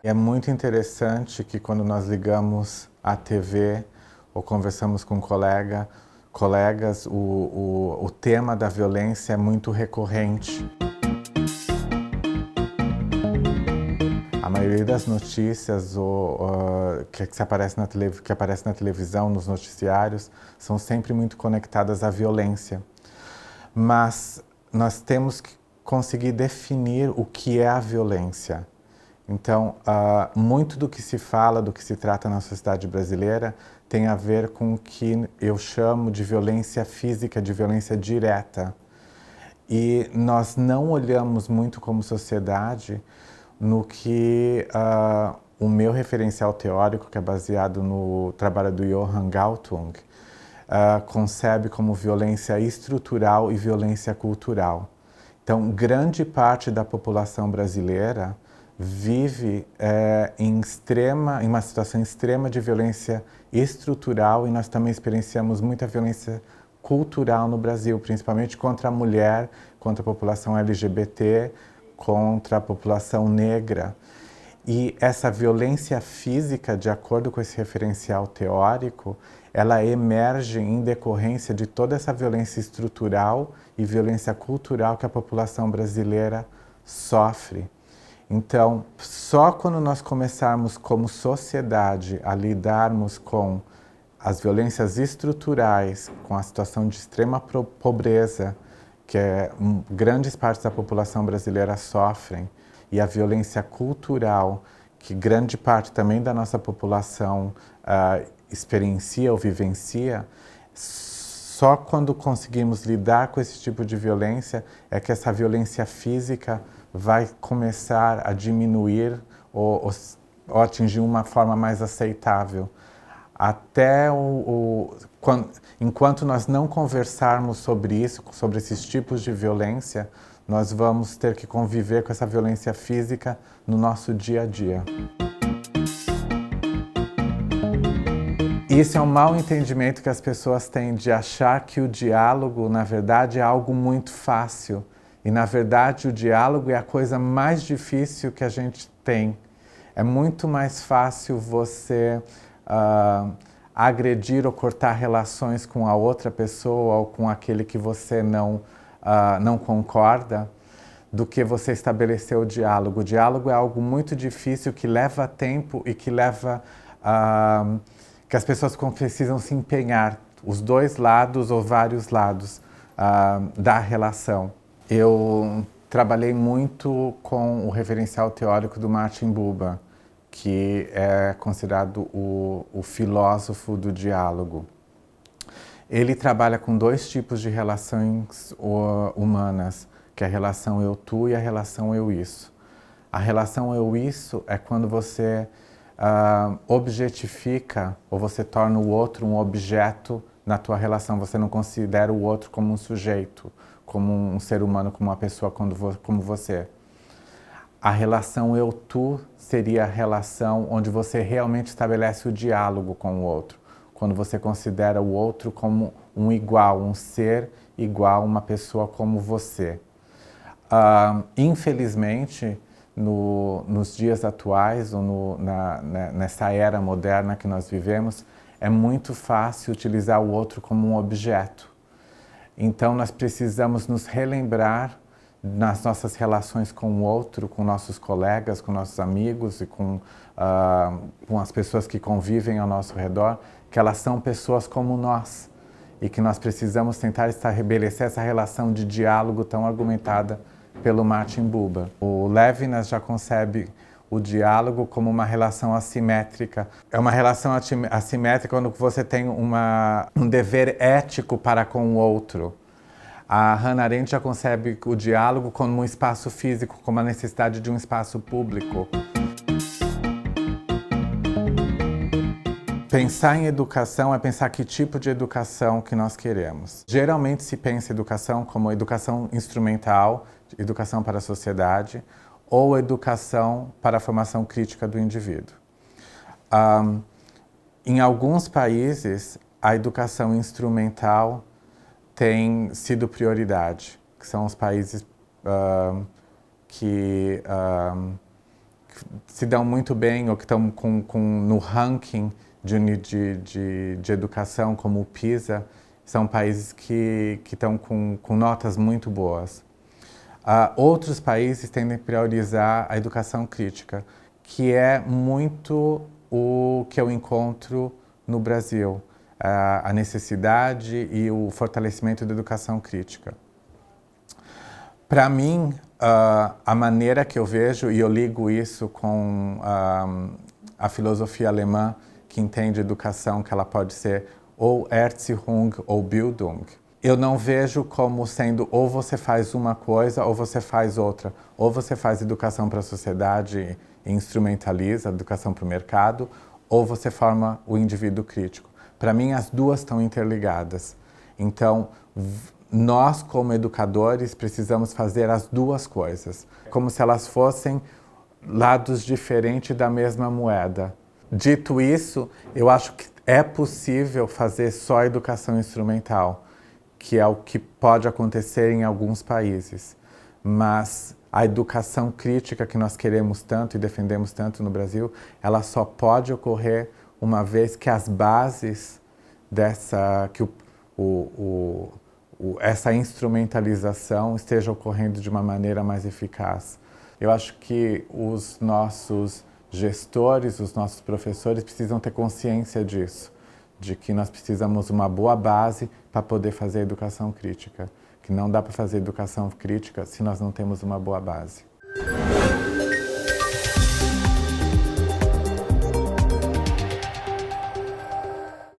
É muito interessante que quando nós ligamos a TV ou conversamos com colegas, o tema da violência é muito recorrente. A maioria das notícias que aparece na televisão, nos noticiários, são sempre muito conectadas à violência. Mas nós temos que conseguir definir o que é a violência. Então, muito do que se fala, do que se trata na sociedade brasileira, tem a ver com o que eu chamo de violência física, de violência direta. E nós não olhamos muito como sociedade no que o meu referencial teórico, que é baseado no trabalho do Johann Galtung, concebe como violência estrutural e violência cultural. Então, grande parte da população brasileira vive em uma situação extrema de violência estrutural e nós também experienciamos muita violência cultural no Brasil, principalmente contra a mulher, contra a população LGBT, contra a população negra. E essa violência física, de acordo com esse referencial teórico, ela emerge em decorrência de toda essa violência estrutural e violência cultural que a população brasileira sofre. Então, só quando nós começarmos como sociedade a lidarmos com as violências estruturais, com a situação de extrema pobreza, que grandes partes da população brasileira sofrem, e a violência cultural, que grande parte também da nossa população experiencia ou vivencia, só quando conseguimos lidar com esse tipo de violência é que essa violência física vai começar a diminuir ou atingir uma forma mais aceitável. Enquanto nós não conversarmos sobre isso, sobre esses tipos de violência, nós vamos ter que conviver com essa violência física no nosso dia a dia. Isso é um mau entendimento que as pessoas têm de achar que o diálogo, na verdade, é algo muito fácil. E, na verdade, o diálogo é a coisa mais difícil que a gente tem. É muito mais fácil você agredir ou cortar relações com a outra pessoa ou com aquele que você não concorda, do que você estabelecer o diálogo. O diálogo é algo muito difícil, que leva tempo e que leva que as pessoas precisam se empenhar, os dois lados ou vários lados da relação. Eu trabalhei muito com o referencial teórico do Martin Buber, que é considerado o filósofo do diálogo. Ele trabalha com dois tipos de relações humanas, que é a relação eu-tu e a relação eu-isso. A relação eu-isso é quando você objetifica ou você torna o outro um objeto na tua relação. Você não considera o outro como um sujeito, como um ser humano, como uma pessoa como você. A relação eu-tu seria a relação onde você realmente estabelece o diálogo com o outro, quando você considera o outro como um igual, um ser igual, uma pessoa como você. Infelizmente, nos dias atuais, ou nessa era moderna que nós vivemos, é muito fácil utilizar o outro como um objeto. Então, nós precisamos nos relembrar nas nossas relações com o outro, com nossos colegas, com nossos amigos e com as pessoas que convivem ao nosso redor, que elas são pessoas como nós e que nós precisamos tentar estabelecer essa relação de diálogo tão argumentada pelo Martin Buber. O Levinas já concebe o diálogo como uma relação assimétrica. É uma relação assimétrica quando você tem um dever ético para com o outro. A Hannah Arendt já concebe o diálogo como um espaço físico, como a necessidade de um espaço público. Pensar em educação é pensar que tipo de educação que nós queremos. Geralmente se pensa em educação como educação instrumental, educação para a sociedade, ou educação para a formação crítica do indivíduo. Em alguns países, a educação instrumental tem sido prioridade, que são os países que se dão muito bem ou que estão no ranking de educação, como o PISA, são países que estão com notas muito boas. Outros países tendem a priorizar a educação crítica, que é muito o que eu encontro no Brasil, a necessidade e o fortalecimento da educação crítica. Para mim, a maneira que eu vejo, e eu ligo isso com a filosofia alemã, que entende educação, que ela pode ser ou Erziehung ou Bildung. Eu não vejo como sendo ou você faz uma coisa ou você faz outra. Ou você faz educação para a sociedade e instrumentaliza, educação para o mercado, ou você forma o indivíduo crítico. Para mim, as duas estão interligadas. Então, nós, como educadores, precisamos fazer as duas coisas, como se elas fossem lados diferentes da mesma moeda. Dito isso, eu acho que é possível fazer só educação instrumental, que é o que pode acontecer em alguns países. Mas a educação crítica que nós queremos tanto e defendemos tanto no Brasil, ela só pode ocorrer uma vez que as bases essa instrumentalização esteja ocorrendo de uma maneira mais eficaz. Eu acho que os nossos gestores, os nossos professores precisam ter consciência disso, de que nós precisamos de uma boa base para poder fazer educação crítica, que não dá para fazer educação crítica se nós não temos uma boa base.